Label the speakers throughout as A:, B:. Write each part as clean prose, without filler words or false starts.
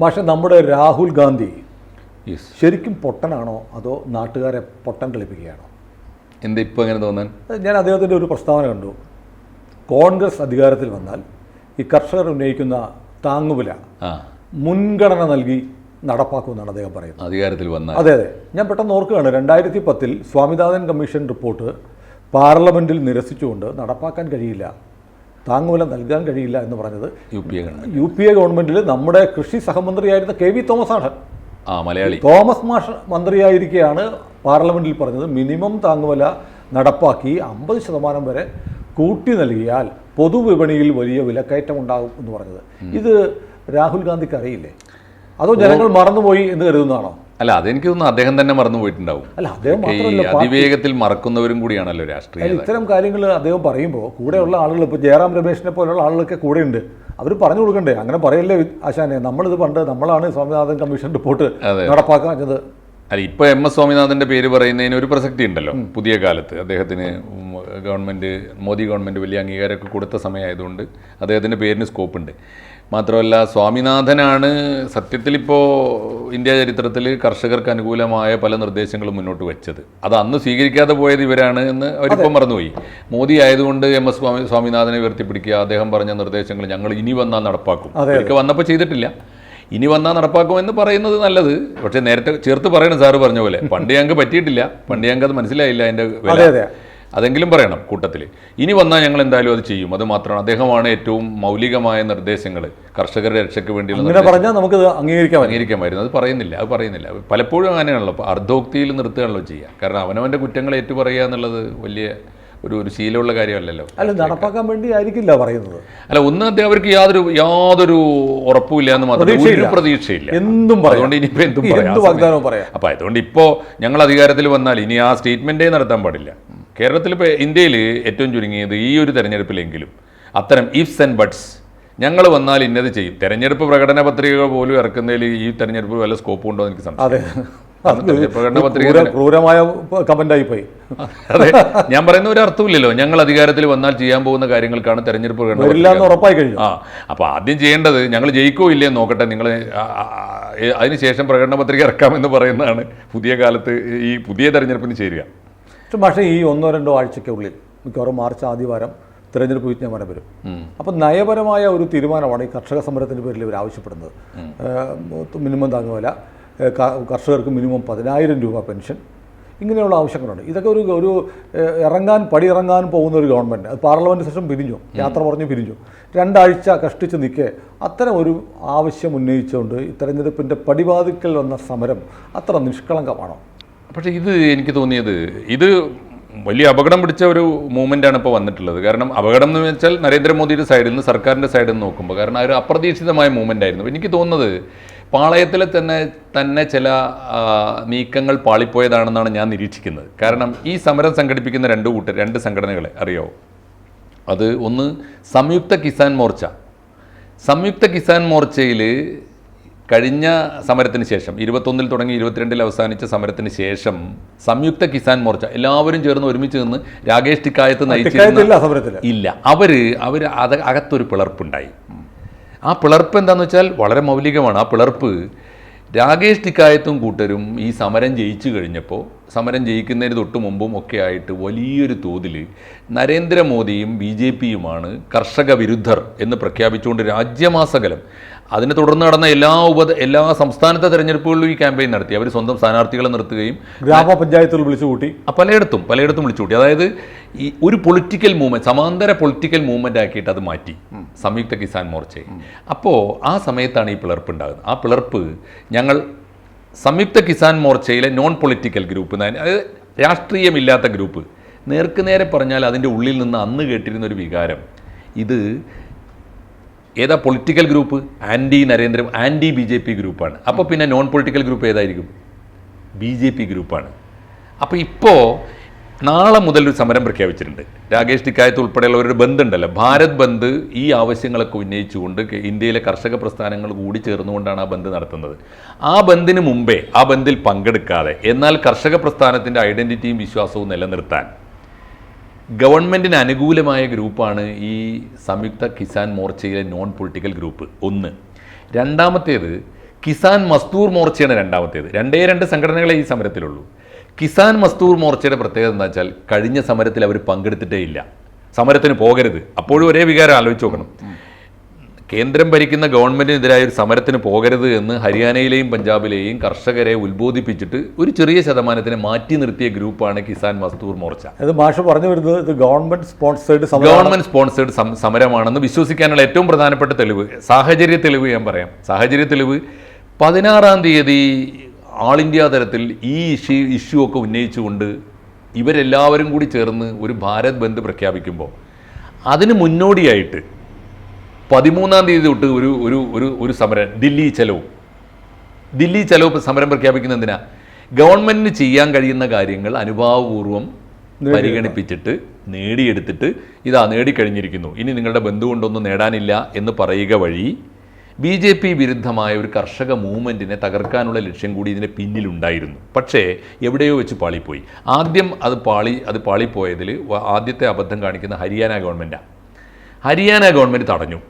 A: പക്ഷേ നമ്മുടെ രാഹുൽ ഗാന്ധി ശരിക്കും പൊട്ടനാണോ അതോ നാട്ടുകാരെ പൊട്ടൻ കളിപ്പിക്കുകയാണോ?
B: എന്താ ഇപ്പോൾ അങ്ങനെ തോന്നാൻ?
A: ഞാൻ അദ്ദേഹത്തിൻ്റെ ഒരു പ്രസ്താവന കണ്ടു. കോൺഗ്രസ് അധികാരത്തിൽ വന്നാൽ ഈ കർഷകർ ഉന്നയിക്കുന്ന താങ്ങുവില മുൻഗണന നൽകി നടപ്പാക്കുമെന്നാണ് അദ്ദേഹം പറയുന്നത്.
B: അധികാരത്തിൽ വന്നാൽ
A: അതെ. ഞാൻ പെട്ടെന്ന് ഓർക്കുകയാണ്, 2010 സ്വാമിനാഥൻ കമ്മീഷൻ റിപ്പോർട്ട് പാർലമെൻറ്റിൽ നിരസിച്ചുകൊണ്ട് നടപ്പാക്കാൻ കഴിയില്ല, താങ്ങുവില നൽകാൻ കഴിയില്ല എന്ന് പറഞ്ഞത് യു പി എ ഗവൺമെൻറ്റിൽ നമ്മുടെ കൃഷി സഹമന്ത്രിയായിരുന്ന KV തോമസ് ആണ്.
B: മലയാളി
A: തോമസ് മാഷ് മന്ത്രിയായിരിക്കെയാണ് പാർലമെൻറ്റിൽ പറഞ്ഞത് മിനിമം താങ്ങുവില നടപ്പാക്കി 50% വരെ കൂട്ടി നൽകിയാൽ പൊതുവിപണിയിൽ വലിയ വിലക്കയറ്റം ഉണ്ടാകും എന്ന് പറഞ്ഞത്. ഇത് രാഹുൽ ഗാന്ധിക്ക് അറിയില്ലേ, അതോ ജനങ്ങൾ മറന്നുപോയി എന്ന് കരുതുന്നതാണോ?
B: അല്ല, അതെനിക്ക് തോന്നുന്നു അദ്ദേഹം തന്നെ മറന്നു പോയിട്ടുണ്ടാവും.
A: അല്ല, അദ്ദേഹം
B: അതിവേഗത്തിൽ മറക്കുന്നവരും കൂടിയാണല്ലോ രാഷ്ട്രീയ.
A: ഇത്തരം കാര്യങ്ങൾ അദ്ദേഹം പറയുമ്പോൾ കൂടെയുള്ള ആളുകൾ, ഇപ്പോൾ ജയറാം രമേശിനെ പോലുള്ള ആളുകളൊക്കെ കൂടെയുണ്ട്, അവർ പറഞ്ഞു കൊടുക്കണ്ടേ? അങ്ങനെ പറയല്ലേ ആശാനെ, നമ്മളിത് പണ്ട് നമ്മളാണ് സ്വാമിനാഥൻ കമ്മീഷൻ റിപ്പോർട്ട് നടപ്പാക്കാഞ്ഞത്.
B: അല്ല, ഇപ്പോൾ MS സ്വാമിനാഥൻ്റെ പേര് പറയുന്നതിന് ഒരു പ്രസക്തി ഉണ്ടല്ലോ. പുതിയ കാലത്ത് അദ്ദേഹത്തിന് മോദി ഗവൺമെൻറ് വലിയ അംഗീകാരമൊക്കെ കൊടുത്ത സമയമായതുകൊണ്ട് അദ്ദേഹത്തിൻ്റെ പേരിന് സ്കോപ്പ് ഉണ്ട്. മാത്രമല്ല, സ്വാമിനാഥനാണ് സത്യത്തിൽ ഇപ്പോൾ ഇന്ത്യ ചരിത്രത്തിൽ കർഷകർക്ക് അനുകൂലമായ പല നിർദ്ദേശങ്ങളും മുന്നോട്ട് വെച്ചത്. അത് അന്ന് സ്വീകരിക്കാതെ പോയത് ഇവരാണ് എന്ന് അവരിപ്പം മറന്നുപോയി. മോദി ആയതുകൊണ്ട് MS സ്വാമിനാഥനെ ഉയർത്തിപ്പിടിക്കുക, അദ്ദേഹം പറഞ്ഞ നിർദ്ദേശങ്ങൾ ഞങ്ങൾ ഇനി വന്നാൽ നടപ്പാക്കും. അവർക്ക് വന്നപ്പോൾ ചെയ്തിട്ടില്ല, ഇനി വന്നാൽ നടപ്പാക്കുമെന്ന് പറയുന്നത് നല്ലത്. പക്ഷേ നേരത്തെ ചേർത്ത് പറയണം, സാറ് പറഞ്ഞ പോലെ പണ്ട് ഞങ്ങൾക്ക് പറ്റിയിട്ടില്ല, പണ്ട് ഞങ്ങൾക്ക് അത് മനസ്സിലായില്ല അതിൻ്റെ വില, അതെങ്കിലും പറയണം കൂട്ടത്തിൽ. ഇനി വന്നാൽ ഞങ്ങൾ എന്തായാലും അത് ചെയ്യും. അത് മാത്രമാണ്, അദ്ദേഹമാണ് ഏറ്റവും മൗലികമായ നിർദ്ദേശങ്ങൾ കർഷകരുടെ രക്ഷയ്ക്ക് വേണ്ടിയുള്ള
A: പറഞ്ഞാൽ നമുക്ക്
B: അംഗീകരിക്കാമായിരുന്നു. അത് പറയുന്നില്ല. പലപ്പോഴും അങ്ങനെയാണല്ലോ, അർദ്ധോക്തിയിൽ നിർത്തുകയാണല്ലോ ചെയ്യുക. കാരണം അവനവൻ്റെ കുറ്റങ്ങൾ ഏറ്റുപറയുക എന്നുള്ളത് വലിയ ഒരു ശീലമുള്ള കാര്യമല്ലല്ലോ.
A: അല്ല, നടപ്പാക്കാൻ വേണ്ടി ആയിരിക്കില്ല പറയുന്നത്.
B: അല്ല, ഒന്ന് അവർക്ക് യാതൊരു ഉറപ്പുമില്ല എന്ന് മാത്രമല്ല, ഒരു പ്രതീക്ഷയില്ല,
A: എന്തും
B: അതുകൊണ്ട് ഇനിയിപ്പോൾ എന്തും പറയാം. അപ്പം അതുകൊണ്ട് ഇപ്പോൾ ഞങ്ങൾ അധികാരത്തിൽ വന്നാൽ ഇനി ആ സ്റ്റേറ്റ്മെൻറ്റേ നടത്താൻ പാടില്ല. കേരളത്തിൽ ഇപ്പോൾ ഇന്ത്യയിൽ ഏറ്റവും ചുരുങ്ങിയത് ഈ ഒരു തെരഞ്ഞെടുപ്പിലെങ്കിലും അത്തരം ഇഫ്സ് ആൻഡ് ബട്ട്സ്, ഞങ്ങൾ വന്നാൽ ഇന്നത് ചെയ്യും. തെരഞ്ഞെടുപ്പ് പ്രകടന പത്രികകൾ പോലും ഇറക്കുന്നതിൽ ഈ തെരഞ്ഞെടുപ്പ് വല്ല സ്കോപ്പ് ഉണ്ടോ എന്ന് എനിക്ക് സംശയം. പ്രകടന പത്രിക
A: ക്രൂരമായ കമന്റായി പോയി.
B: അതെ, ഞാൻ പറയുന്ന ഒരു അർത്ഥമില്ലല്ലോ. ഞങ്ങൾ അധികാരത്തിൽ വന്നാൽ ചെയ്യാൻ പോകുന്ന കാര്യങ്ങൾക്കാണ് തെരഞ്ഞെടുപ്പ്
A: പ്രകടനം ഉറപ്പായി കഴിഞ്ഞു.
B: അപ്പോൾ ആദ്യം ചെയ്യേണ്ടത് ഞങ്ങൾ ജയിക്കോ ഇല്ലേ നോക്കട്ടെ, നിങ്ങൾ അതിനുശേഷം പ്രകടന പത്രിക ഇറക്കാമെന്ന് പറയുന്നതാണ് പുതിയ കാലത്ത് ഈ പുതിയ തെരഞ്ഞെടുപ്പിന് ചേരുക.
A: പക്ഷേ ഈ 1-2 ആഴ്ചയ്ക്കുള്ളിൽ മിക്കവാറും മാർച്ച് ആദ്യവാരം തിരഞ്ഞെടുപ്പ് വിജ്ഞാപനം വരും. അപ്പം നയപരമായ ഒരു തീരുമാനമാണ് ഈ കർഷക സമരത്തിൻ്റെ പേരിൽ ഇവർ ആവശ്യപ്പെടുന്നത്. മിനിമം താങ്ങുവില, കർഷകർക്ക് മിനിമം 10,000 രൂപ പെൻഷൻ, ഇങ്ങനെയുള്ള ആവശ്യങ്ങളുണ്ട്. ഇതൊക്കെ ഒരു പടിയിറങ്ങാൻ പോകുന്ന ഒരു ഗവൺമെൻറ്. അത് പാർലമെൻറ്റ് സെഷൻ പിരിഞ്ഞു, യാത്ര പറഞ്ഞ് പിരിഞ്ഞു, 2 ആഴ്ച കഷ്ടിച്ച് നിൽക്കെ അത്തരം ഒരു ആവശ്യം ഉന്നയിച്ചുകൊണ്ട് ഈ തെരഞ്ഞെടുപ്പിൻ്റെ പടിവാതിക്കൽ വന്ന സമരം അത്ര നിഷ്കളങ്കമാണോ?
B: പക്ഷേ എനിക്ക് തോന്നിയത് ഇത് വലിയ അപകടം പിടിച്ച ഒരു മൂവ്മെൻ്റാണ് ഇപ്പോൾ വന്നിട്ടുള്ളത്. കാരണം അപകടം എന്ന് വെച്ചാൽ നരേന്ദ്രമോദിയുടെ സൈഡിൽ നിന്ന്, സർക്കാരിൻ്റെ സൈഡിൽ നിന്ന് നോക്കുമ്പോൾ, കാരണം ഒരു അപ്രതീക്ഷിതമായ മൂവ്മെൻ്റ് ആയിരുന്നു. എനിക്ക് തോന്നുന്നത് പാളയത്തിൽ തന്നെ ചില നീക്കങ്ങൾ പാളിപ്പോയതാണെന്നാണ് ഞാൻ നിരീക്ഷിക്കുന്നത്. കാരണം ഈ സമരം സംഘടിപ്പിക്കുന്ന രണ്ട് സംഘടനകളെ അറിയാവോ? അത് ഒന്ന് സംയുക്ത കിസാൻ മോർച്ച. സംയുക്ത കിസാൻ മോർച്ചയിൽ കഴിഞ്ഞ സമരത്തിന് ശേഷം 21-ൽ തുടങ്ങി 22-ൽ അവസാനിച്ച സമരത്തിന് ശേഷം സംയുക്ത കിസാൻ മോർച്ച എല്ലാവരും ചേർന്ന് ഒരുമിച്ച് നിന്ന് രാകേഷ് ടിക്കായത്ത് നയിച്ചിരുന്ന ഇല്ല, അവർ അകത്തൊരു പിളർപ്പുണ്ടായി. ആ പിളർപ്പ് എന്താണെന്ന് വെച്ചാൽ വളരെ മൗലികമാണ്. ആ പിളർപ്പ് രാകേഷ് ടിക്കായത്തും കൂട്ടരും ഈ സമരം ജയിച്ചു കഴിഞ്ഞപ്പോൾ, സമരം ജയിക്കുന്നതിന് തൊട്ട് മുമ്പും ഒക്കെ ആയിട്ട് വലിയൊരു തോതിൽ നരേന്ദ്രമോദിയും BJPയുമാണ് കർഷക വിരുദ്ധർ എന്ന് പ്രഖ്യാപിച്ചുകൊണ്ട് രാജ്യമാസകലം, അതിനെ തുടർന്ന് നടന്ന എല്ലാ സംസ്ഥാനത്തെ തെരഞ്ഞെടുപ്പുകളിലും ഈ ക്യാമ്പയിൻ നടത്തി. അവർ സ്വന്തം സ്ഥാനാർത്ഥികളെ നിർത്തുകയും
A: ഗ്രാമപഞ്ചായത്തുകൾ വിളിച്ചുകൂട്ടി,
B: പലയിടത്തും വിളിച്ചുകൂട്ടി. അതായത് ഈ ഒരു പൊളിറ്റിക്കൽ മൂവ്മെൻറ്റ്, സമാന്തര പൊളിറ്റിക്കൽ മൂവ്മെൻ്റ് ആക്കിയിട്ട് അത് മാറ്റി സംയുക്ത കിസാൻ മോർച്ചയെ. അപ്പോൾ ആ സമയത്താണ് ഈ പിളർപ്പ് ഉണ്ടാകുന്നത്. ആ പിളർപ്പ് ഞങ്ങൾ സംയുക്ത കിസാൻ മോർച്ചയിലെ നോൺ പൊളിറ്റിക്കൽ ഗ്രൂപ്പ്, അതായത് രാഷ്ട്രീയമില്ലാത്ത ഗ്രൂപ്പ്, നേർക്കുനേരെ പറഞ്ഞാൽ അതിൻ്റെ ഉള്ളിൽ നിന്ന് അന്ന് കേട്ടിരുന്നൊരു വികാരം, ഇത് ഏതാ പൊളിറ്റിക്കൽ ഗ്രൂപ്പ്? ആൻറ്റി BJP ഗ്രൂപ്പാണ്. അപ്പോൾ പിന്നെ നോൺ പൊളിറ്റിക്കൽ ഗ്രൂപ്പ് ഏതായിരിക്കും? BJP ഗ്രൂപ്പാണ്. അപ്പോൾ ഇപ്പോൾ നാളെ മുതൽ ഒരു സമരം പ്രഖ്യാപിച്ചിട്ടുണ്ട്. രാകേഷ് ടിക്കായത്ത് ഉൾപ്പെടെയുള്ളവരുടെ ബന്ദ് ഉണ്ടല്ലോ, ഭാരത് ബന്ദ്. ഈ ആവശ്യങ്ങളൊക്കെ ഉന്നയിച്ചുകൊണ്ട് ഇന്ത്യയിലെ കർഷക പ്രസ്ഥാനങ്ങൾ കൂടി ചേർന്നുകൊണ്ടാണ് ആ ബന്ദ് നടത്തുന്നത്. ആ ബന്ദിന് മുമ്പേ, ആ ബന്ദിൽ പങ്കെടുക്കാതെ, എന്നാൽ കർഷക പ്രസ്ഥാനത്തിൻ്റെ ഐഡൻറ്റിറ്റിയും വിശ്വാസവും നിലനിർത്താൻ ഗവൺമെൻറ്റിന് അനുകൂലമായ ഗ്രൂപ്പാണ് ഈ സംയുക്ത കിസാൻ മോർച്ചയിലെ നോൺ പൊളിറ്റിക്കൽ ഗ്രൂപ്പ്. ഒന്ന്. രണ്ടാമത്തേത്, കിസാൻ മസ്ദൂർ മോർച്ചയാണ് രണ്ടാമത്തേത്. രണ്ട് സംഘടനകളെ ഈ സമരത്തിലുള്ളൂ. കിസാൻ മസ്ദൂർ മോർച്ചയുടെ പ്രത്യേകത എന്താ വെച്ചാൽ കഴിഞ്ഞ സമരത്തിൽ അവർ പങ്കെടുത്തിട്ടേ ഇല്ല. സമരത്തിന് പോകരുത്. അപ്പോഴും ഒരേ വികാരം ആലോചിച്ച് നോക്കണം. കേന്ദ്രം ഭരിക്കുന്ന ഗവൺമെന്റിനെതിരായ ഒരു സമരത്തിന് പോകരുത് എന്ന് ഹരിയാനയിലെയും പഞ്ചാബിലെയും കർഷകരെ ഉത്ബോധിപ്പിച്ചിട്ട് ഒരു ചെറിയ ശതമാനത്തിന് മാറ്റി നിർത്തിയ ഗ്രൂപ്പാണ് കിസാൻ മസ്ദൂർ മോർച്ച.
A: അത് മാഷ് പറഞ്ഞു വരുന്നത് ഇത് ഗവൺമെന്റ്
B: സ്പോൺസേഡ് സമരമാണെന്ന് വിശ്വസിക്കാനുള്ള ഏറ്റവും പ്രധാനപ്പെട്ട തെളിവ്, സാഹചര്യ തെളിവ് ഞാൻ പറയാം. സാഹചര്യ തെളിവ് 16-ാം തീയതി ആൾ ഇന്ത്യ തലത്തിൽ ഈ ഇഷ്യൂ ഒക്കെ ഉന്നയിച്ചുകൊണ്ട് ഇവരെല്ലാവരും കൂടി ചേർന്ന് ഒരു ഭാരത് ബന്ദ് പ്രഖ്യാപിക്കുമ്പോൾ അതിന് മുന്നോടിയായിട്ട് 13-ാം തീയതി തൊട്ട് ഒരു സമരം ദില്ലി ചലോ സമരം പ്രഖ്യാപിക്കുന്ന എന്തിനാ? ഗവൺമെന്റിന് ചെയ്യാൻ കഴിയുന്ന കാര്യങ്ങൾ അനുഭാവപൂർവ്വം പരിഗണിപ്പിച്ചിട്ട് നേടിയെടുത്തിട്ട് ഇതാ നേടിക്കഴിഞ്ഞിരിക്കുന്നു, ഇനി നിങ്ങളുടെ ബന്ധുകൊണ്ടൊന്നും നേടാനില്ല എന്ന് പറയുക വഴി BJP വിരുദ്ധമായ ഒരു കർഷക മൂവ്മെൻറ്റിനെ തകർക്കാനുള്ള ലക്ഷ്യം കൂടി ഇതിൻ്റെ പിന്നിലുണ്ടായിരുന്നു. പക്ഷേ എവിടെയോ വെച്ച് പാളിപ്പോയി. ആദ്യം അത് പാളിപ്പോയതിൽ ആദ്യത്തെ അബദ്ധം കാണിക്കുന്ന ഹരിയാന ഗവൺമെൻറ്റാണ്. ഹരിയാന ഗവൺമെൻറ് തടഞ്ഞു.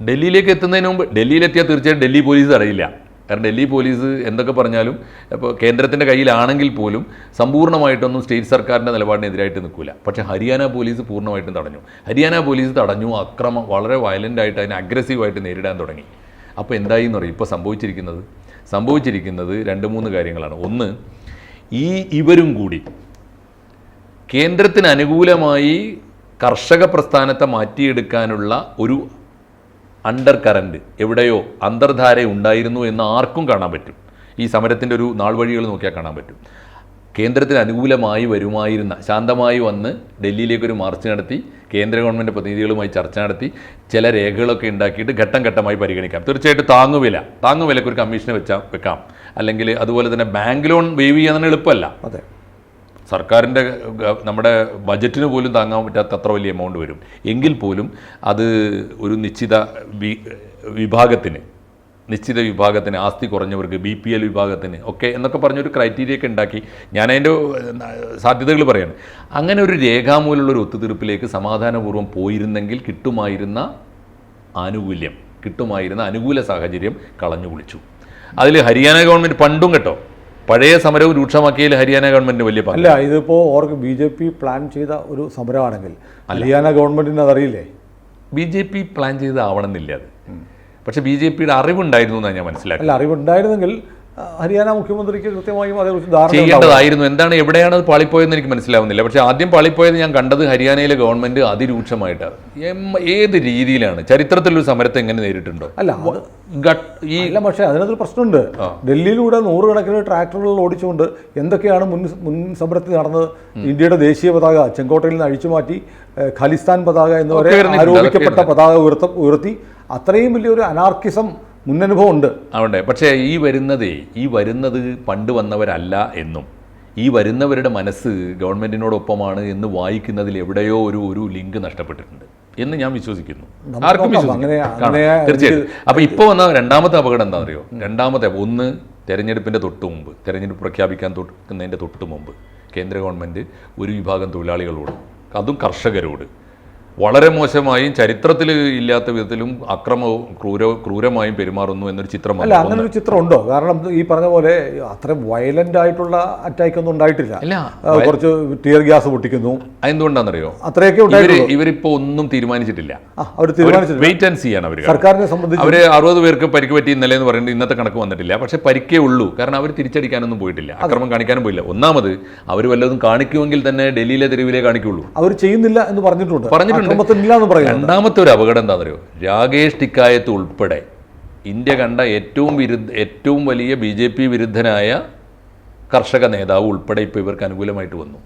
B: ഡൽഹിയിലേക്ക് എത്തുന്നതിന് മുമ്പ്, ഡൽഹിയിലെത്തിയാൽ തീർച്ചയായും ഡൽഹി പോലീസ് അറിയില്ല. കാരണം ഡൽഹി പോലീസ് എന്തൊക്കെ പറഞ്ഞാലും ഇപ്പോൾ കേന്ദ്രത്തിൻ്റെ കയ്യിലാണെങ്കിൽ പോലും സമ്പൂർണ്ണമായിട്ടൊന്നും സ്റ്റേറ്റ് സർക്കാരിൻ്റെ നിലപാടിനെതിരായിട്ട് നിൽക്കില്ല. പക്ഷേ ഹരിയാന പോലീസ് പൂർണ്ണമായിട്ടും തടഞ്ഞു. ഹരിയാന പോലീസ് തടഞ്ഞു. അക്രമം വളരെ വയലൻ്റായിട്ട് അതിനെ അഗ്രസീവായിട്ട് നേരിടാൻ തുടങ്ങി. അപ്പോൾ എന്തായി എന്ന് പറയും? ഇപ്പോൾ സംഭവിച്ചിരിക്കുന്നത് 2-3 കാര്യങ്ങളാണ്. ഒന്ന്, ഇവരും കൂടി കേന്ദ്രത്തിന് അനുകൂലമായി കർഷക പ്രസ്ഥാനത്തെ മാറ്റിയെടുക്കാനുള്ള ഒരു അണ്ടർ കറൻറ്റ്, എവിടെയോ അന്തർധാര ഉണ്ടായിരുന്നു എന്ന് ആർക്കും കാണാൻ പറ്റും. ഈ സമരത്തിൻ്റെ ഒരു നാൾ വഴികൾ നോക്കിയാൽ കാണാൻ പറ്റും. കേന്ദ്രത്തിന് അനുകൂലമായി വരുമായിരുന്ന, ശാന്തമായി വന്ന് ഡൽഹിയിലേക്കൊരു മാർച്ച് നടത്തി കേന്ദ്ര ഗവൺമെൻറ് പ്രതിനിധികളുമായി ചർച്ച നടത്തി ചില രേഖകളൊക്കെ ഉണ്ടാക്കിയിട്ട് ഘട്ടം ഘട്ടമായി പരിഗണിക്കാം. തീർച്ചയായിട്ടും താങ്ങുവിലയ്ക്ക് ഒരു കമ്മീഷനെ വെക്കാം. അല്ലെങ്കിൽ അതുപോലെ തന്നെ ബാങ്ക് ലോൺ വേവ് ചെയ്യാൻ എളുപ്പമല്ല.
A: അതെ,
B: സർക്കാരിൻ്റെ നമ്മുടെ ബജറ്റിന് പോലും താങ്ങാൻ പറ്റാത്ത അത്ര വലിയ എമൗണ്ട് വരും. എങ്കിൽ പോലും അത് ഒരു നിശ്ചിത വിഭാഗത്തിന് ആസ്തി കുറഞ്ഞവർക്ക്, BPL വിഭാഗത്തിന് ഒക്കെ എന്നൊക്കെ പറഞ്ഞൊരു ക്രൈറ്റീരിയ ഒക്കെ ഉണ്ടാക്കി ഞാൻ അതിൻ്റെ സാധ്യതകൾ പറയാണ്. അങ്ങനെ ഒരു രേഖാമൂലമുള്ളൊരു ഒത്തുതീർപ്പിലേക്ക് സമാധാനപൂർവ്വം പോയിരുന്നെങ്കിൽ കിട്ടുമായിരുന്ന അനുകൂല സാഹചര്യം കളഞ്ഞു കുളിച്ചു. അതിൽ ഹരിയാന ഗവൺമെൻറ് പണ്ടും കേട്ടോ പഴയ സമരവും രൂക്ഷമാക്കിയതിൽ ഹരിയാന ഗവൺമെൻറ് വലിയ
A: അല്ല. ഇതിപ്പോൾ BJP പ്ലാൻ ചെയ്ത ഒരു സമരമാണെങ്കിൽ ഹരിയാന ഗവൺമെൻറ്റിന് അതറിയില്ലേ?
B: BJP പ്ലാൻ ചെയ്താവണമെന്നില്ല അത്. പക്ഷെ BJPയുടെ അറിവുണ്ടായിരുന്നു എന്നാണ് ഞാൻ മനസ്സിലാക്കുന്നത്.
A: അല്ല, അറിവുണ്ടായിരുന്നെങ്കിൽ ഹരിയാന മുഖ്യമന്ത്രിക്ക് കൃത്യമായും അതേക്കുറിച്ച് ധാരണ
B: ചെയ്യേണ്ടതായിരുന്നു. എന്താണ്, എവിടെയാണ് അത് പാളിപ്പോയെന്ന് എനിക്ക് മനസ്സിലാവുന്നില്ല. പക്ഷേ ആദ്യം പാളിപ്പോയത് ഞാൻ കണ്ടത് ഹരിയാനയിലെ ഗവൺമെന്റ് അതിരൂക്ഷമായിട്ടാണ്. ഏത് രീതിയിലാണ് ചരിത്രത്തിലൊരു സമരത്തെ എങ്ങനെ നേരിട്ടുണ്ടോ?
A: പക്ഷേ അതിനകത്തൊരു പ്രശ്നമുണ്ട്. ഡൽഹിയിലൂടെ 100 കണക്കിന് ട്രാക്ടറുകൾ ഓടിച്ചുകൊണ്ട് എന്തൊക്കെയാണ് മുൻ സമരത്തിൽ നടന്നത്. ഇന്ത്യയുടെ ദേശീയ പതാക ചെങ്കോട്ടയിൽ നിന്ന് അഴിച്ചുമാറ്റി ഖലിസ്ഥാൻ പതാക എന്നിവരെ ആരോപിക്കപ്പെട്ട പതാക ഉയർത്തി അത്രയും വലിയൊരു അനാർക്കിസം മുന്നനുഭവം ഉണ്ട്
B: അവിടെ. പക്ഷേ ഈ വരുന്നത് പണ്ട് വന്നവരല്ല എന്നും ഈ വരുന്നവരുടെ മനസ്സ് ഗവൺമെന്റിനോടൊപ്പമാണ് എന്ന് വായിക്കുന്നതിൽ എവിടെയോ ഒരു ലിങ്ക് നഷ്ടപ്പെട്ടിട്ടുണ്ട് എന്ന് ഞാൻ വിശ്വസിക്കുന്നു. ആർക്കും തീർച്ചയായിട്ടും. അപ്പോൾ ഇപ്പോൾ വന്ന രണ്ടാമത്തെ അപകടം എന്താണെന്നറിയോ? ഒന്ന്, തെരഞ്ഞെടുപ്പിൻ്റെ തൊട്ട് മുമ്പ്, തെരഞ്ഞെടുപ്പ് പ്രഖ്യാപിക്കാൻ തൊട്ടുന്നതിൻ്റെ തൊട്ട് മുമ്പ് കേന്ദ്ര ഗവൺമെൻറ് ഒരു വിഭാഗം തൊഴിലാളികളോട്, അതും കർഷകരോട് വളരെ മോശമായും ചരിത്രത്തിൽ ഇല്ലാത്ത വിധത്തിലും ക്രൂരമായും പെരുമാറുന്നു എന്നൊരു ചിത്രം.
A: അല്ല, അങ്ങനെ ഒരു ചിത്രം ഉണ്ടോ? കാരണം ഈ പറഞ്ഞ പോലെ അത്ര വയലന്റ് ആയിട്ടുള്ള അറ്റാക്ക് ഒന്നും ഉണ്ടായിട്ടില്ല. കുറച്ച് ടിയർ ഗ്യാസ് പൊട്ടിക്കുന്നു.
B: എന്തുകൊണ്ടാണെന്നറിയോ?
A: അത്രയൊക്കെ
B: ഇവരിപ്പോ ഒന്നും തീരുമാനിച്ചിട്ടില്ല.
A: വെയിറ്റ് ആൻഡ് സീ ആണ് അവർ. സർക്കാരിനെ സംബന്ധിച്ച്
B: അവര് 60 പേർക്ക് പരിക്ക് പറ്റി ഇന്നലെ എന്ന് പറയുന്നത് ഇന്നത്തെ കണക്ക് വന്നിട്ടില്ല. പക്ഷെ പരിക്കേ ഉള്ളൂ. കാരണം അവർ തിരിച്ചടിക്കാനൊന്നും പോയിട്ടില്ല, അക്രമം കാണിക്കാനും പോയില്ല. ഒന്നാമത് അവർ വല്ലതും കാണിക്കുമെങ്കിൽ തന്നെ ഡൽഹിയിലെ തെരുവിലേ കാണിക്കുള്ളൂ.
A: അവർ ചെയ്യുന്നില്ല എന്ന് പറഞ്ഞിട്ടുണ്ട്.
B: രണ്ടാമത്തെ ഒരു അപകടം എന്താണെന്നറിയോ? രാകേഷ് ടിക്കായത്ത് ഉൾപ്പെടെ ഇന്ത്യ കണ്ട ഏറ്റവും വലിയ BJP വിരുദ്ധനായ കർഷക നേതാവ് ഉൾപ്പെടെ ഇപ്പോൾ ഇവർക്ക് അനുകൂലമായിട്ട് വന്നു.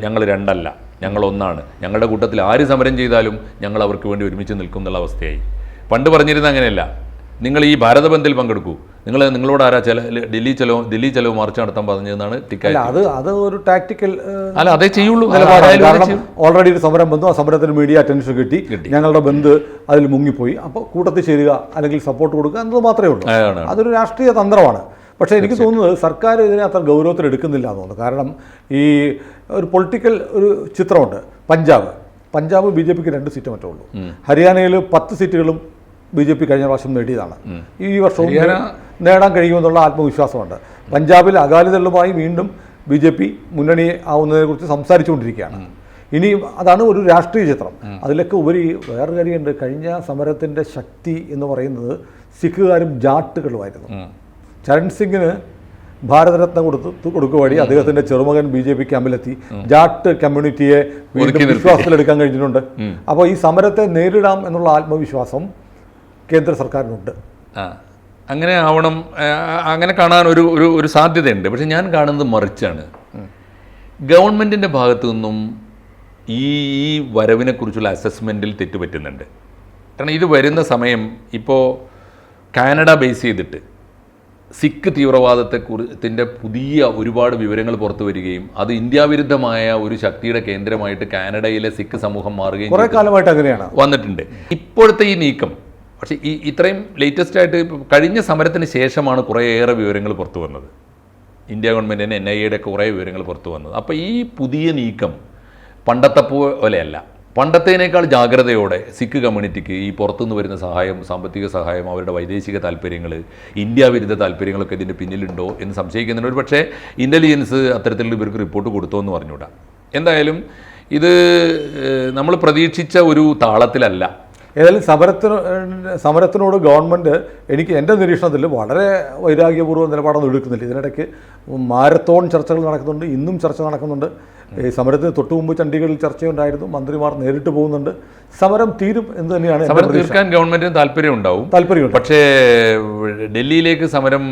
B: ഞങ്ങൾ രണ്ടല്ല, ഞങ്ങൾ ഒന്നാണ്, ഞങ്ങളുടെ കൂട്ടത്തിൽ ആര് സമരം ചെയ്താലും ഞങ്ങൾ അവർക്ക് വേണ്ടി ഒരുമിച്ച് നിൽക്കും എന്നുള്ള അവസ്ഥയായി. പണ്ട് പറഞ്ഞിരുന്ന അങ്ങനെയല്ല. നിങ്ങൾ ഈ ഭാരത ബന്ദിൽ പങ്കെടുക്കൂ, നിങ്ങളോട് ആരാ ദില്ലി ചലോ മാർച്ച് നടത്താൻ പറഞ്ഞതെന്നാണ് ടിക്കായത്ത്.
A: അത് ഒരു ടാക്ടിക്കൽ
B: അല്ല, അതേ ചെയ്യുള്ളൂ.
A: ഓൾറെഡി ഒരു സമരം വന്നു, ആ സമരത്തിന് മീഡിയ അറ്റൻഷൻ കിട്ടി, ഞങ്ങളുടെ ബന്ദ് അതിൽ മുങ്ങിപ്പോയി, അപ്പോൾ കൂട്ടത്തിൽ ചേരുക അല്ലെങ്കിൽ സപ്പോർട്ട് കൊടുക്കുക എന്നത് മാത്രമേ ഉള്ളൂ. അതൊരു രാഷ്ട്രീയ തന്ത്രമാണ്. പക്ഷേ എനിക്ക് തോന്നുന്നത് സർക്കാർ ഇതിനെ അത്ര ഗൗരവത്തിൽ എടുക്കുന്നില്ല എന്ന് തോന്നുന്നു. കാരണം ഈ ഒരു പൊളിറ്റിക്കൽ ഒരു ചിത്രമുണ്ട്. പഞ്ചാബ് BJPക്ക് 2 സീറ്റ് മറ്റേ ഉള്ളൂ. ഹരിയാനയിൽ 10 സീറ്റുകളും BJP കഴിഞ്ഞ പ്രാവശ്യം നേടിയതാണ്. ഈ വർഷവും നേടാൻ കഴിയുമെന്നുള്ള ആത്മവിശ്വാസമുണ്ട്. പഞ്ചാബിൽ അകാലിദളുമായി വീണ്ടും BJP മുന്നണി ആവുന്നതിനെക്കുറിച്ച് സംസാരിച്ചുകൊണ്ടിരിക്കുകയാണ്. ഇനിയും അതാണ് ഒരു രാഷ്ട്രീയ ചിത്രം. അതിലൊക്കെ ഉപരി വേറൊരു കാര്യമുണ്ട്. കഴിഞ്ഞ സമരത്തിൻ്റെ ശക്തി എന്ന് പറയുന്നത് സിഖുകാരും ജാട്ടുകളുമായിരുന്നു. ചരൺ സിംഗിന് ഭാരതരത്ന കൊടുക്കുക വഴി അദ്ദേഹത്തിന്റെ ചെറുമകൻ BJP ക്യാമ്പിലെത്തി. ജാട്ട് കമ്മ്യൂണിറ്റിയെ വീണ്ടും വിശ്വാസത്തിലെടുക്കാൻ കഴിഞ്ഞിട്ടുണ്ട്. അപ്പോൾ ഈ സമരത്തെ നേരിടാം എന്നുള്ള ആത്മവിശ്വാസം കേന്ദ്ര സർക്കാരിനുണ്ട്.
B: അങ്ങനെ ആവണം, അങ്ങനെ കാണാൻ ഒരു സാധ്യതയുണ്ട്. പക്ഷെ ഞാൻ കാണുന്നത് മറിച്ചാണ്. ഗവൺമെൻറ്റിൻ്റെ ഭാഗത്തു നിന്നും ഈ വരവിനെക്കുറിച്ചുള്ള അസസ്മെൻറ്റിൽ തെറ്റുപറ്റുന്നുണ്ട്. കാരണം ഇത് വരുന്ന സമയം ഇപ്പോൾ കാനഡ ബേസ് ചെയ്തിട്ട് സിഖ് തീവ്രവാദത്തെക്കുറിച്ചിൻ്റെ പുതിയ ഒരുപാട് വിവരങ്ങൾ പുറത്തു വരികയും അത് ഇന്ത്യാവിരുദ്ധമായ ഒരു ശക്തിയുടെ കേന്ദ്രമായിട്ട് കാനഡയിലെ സിഖ് സമൂഹം മാറുകയും
A: കുറേ കാലമായിട്ട് അങ്ങനെയാണ്
B: വന്നിട്ടുണ്ട്. ഇപ്പോഴത്തെ ഈ നീക്കം പക്ഷേ ഇത്രയും ലേറ്റസ്റ്റ് ആയിട്ട് കഴിഞ്ഞ സമരത്തിന് ശേഷമാണ് കുറേയേറെ വിവരങ്ങൾ പുറത്തു വന്നത്. ഇന്ത്യ ഗവൺമെൻറ്റിന് NIA കുറേ വിവരങ്ങൾ പുറത്തു വന്നത്. അപ്പോൾ ഈ പുതിയ നീക്കം പണ്ടത്തെ പോലെയല്ല. പണ്ടത്തേനേക്കാൾ ജാഗ്രതയോടെ സിഖ് കമ്മ്യൂണിറ്റിക്ക് ഈ പുറത്തുനിന്ന് വരുന്ന സഹായം, സാമ്പത്തിക സഹായം, അവരുടെ വൈദേശിക താല്പര്യങ്ങൾ, ഇന്ത്യ വിരുദ്ധ താല്പര്യങ്ങളൊക്കെ ഇതിൻ്റെ പിന്നിലുണ്ടോ എന്ന് സംശയിക്കുന്നുണ്ട്. ഒരു പക്ഷേ ഇൻ്റലിജൻസ് അത്തരത്തിലുള്ള ഇവർക്ക് റിപ്പോർട്ട് കൊടുത്തോ എന്ന് പറഞ്ഞുകൂടാ. എന്തായാലും ഇത് നമ്മൾ പ്രതീക്ഷിച്ച ഒരു താളത്തിലല്ല.
A: ഏതായാലും സമരത്തിനോട് ഗവൺമെൻറ് എൻ്റെ നിരീക്ഷണത്തിൽ വളരെ വൈരാഗ്യപൂർവ്വം നിലപാടൊന്നും എടുക്കുന്നില്ല. ഇതിനിടയ്ക്ക് മാരത്തോൺ ചർച്ചകൾ നടക്കുന്നുണ്ട്, ഇന്നും ചർച്ച നടക്കുന്നുണ്ട്. ഈ സമരത്തിന് തൊട്ടു മുമ്പ് ചണ്ഡീഗഡിൽ ചർച്ചയുണ്ടായിരുന്നു, മന്ത്രിമാർ നേരിട്ട് പോകുന്നുണ്ട്. സമരം തീരും എന്ന് തന്നെയാണ്.
B: സമരം തീർക്കാൻ ഗവൺമെന്റിന് താല്പര്യമുണ്ടാവും. പക്ഷേ ഡൽഹിയിലേക്ക് സമരം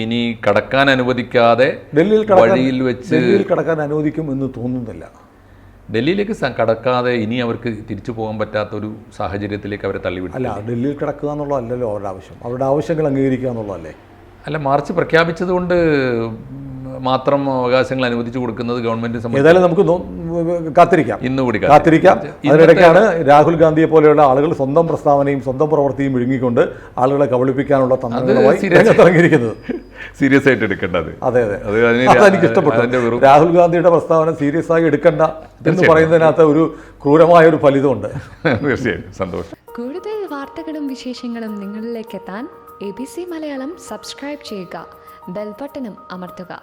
B: ഇനി കടക്കാൻ അനുവദിക്കാതെ വഴിയിൽ വെച്ച്
A: കടക്കാൻ അനുവദിക്കും എന്ന് തോന്നുന്നില്ല.
B: ഡൽഹിയിലേക്ക് കടക്കാതെ ഇനി അവർക്ക് തിരിച്ചു പോകാൻ പറ്റാത്ത ഒരു സാഹചര്യത്തിലേക്ക് അവരെ തള്ളിവിട്ടു.
A: അല്ല, ഡൽഹിയിൽ കിടക്കുക എന്നുള്ളതല്ലല്ലോ അവരുടെ ആവശ്യം. അവരുടെ ആവശ്യങ്ങൾ അംഗീകരിക്കുക എന്നുള്ളതല്ലേ.
B: അല്ല, മാർച്ച് പ്രഖ്യാപിച്ചതുകൊണ്ട് മാത്രം അവകാശങ്ങൾ അനുവദിച്ചു കൊടുക്കുന്നത് ഗവൺമെന്റ്
A: ഏതായാലും നമുക്ക് കാത്തിരിക്കാം,
B: ഇന്നുകൂടി
A: കാത്തിരിക്കാം. അതിനിടയ്ക്കാണ് രാഹുൽ ഗാന്ധിയെ പോലെയുള്ള ആളുകൾ സ്വന്തം പ്രസ്താവനയും സ്വന്തം പ്രവൃത്തിയും വിഴുങ്ങിക്കൊണ്ട് ആളുകളെ കബളിപ്പിക്കാനുള്ള തന്ത്രങ്ങളുമായി ഇറങ്ങിയിരിക്കുന്നത്.
B: സീരിയസ് ആയിട്ട് എടുക്കേണ്ടത്.
A: അതെ, അതെനിക്ക് ഇഷ്ടപ്പെട്ടു. രാഹുൽ ഗാന്ധിയുടെ പ്രസ്താവന സീരിയസ് ആയി എടുക്കണ്ട എന്ന് പറയുന്നതിനകത്ത് ഒരു ക്രൂരമായ ഒരു ഫലിതമുണ്ട്.
B: തീർച്ചയായും സന്തോഷം.
C: കൂടുതൽ വാർത്തകളും വിശേഷങ്ങളും നിങ്ങളിലേക്ക് എത്താൻ ABC മലയാളം സബ്സ്ക്രൈബ് ചെയ്യുക, ബെൽ ബട്ടണും അമർത്തുക.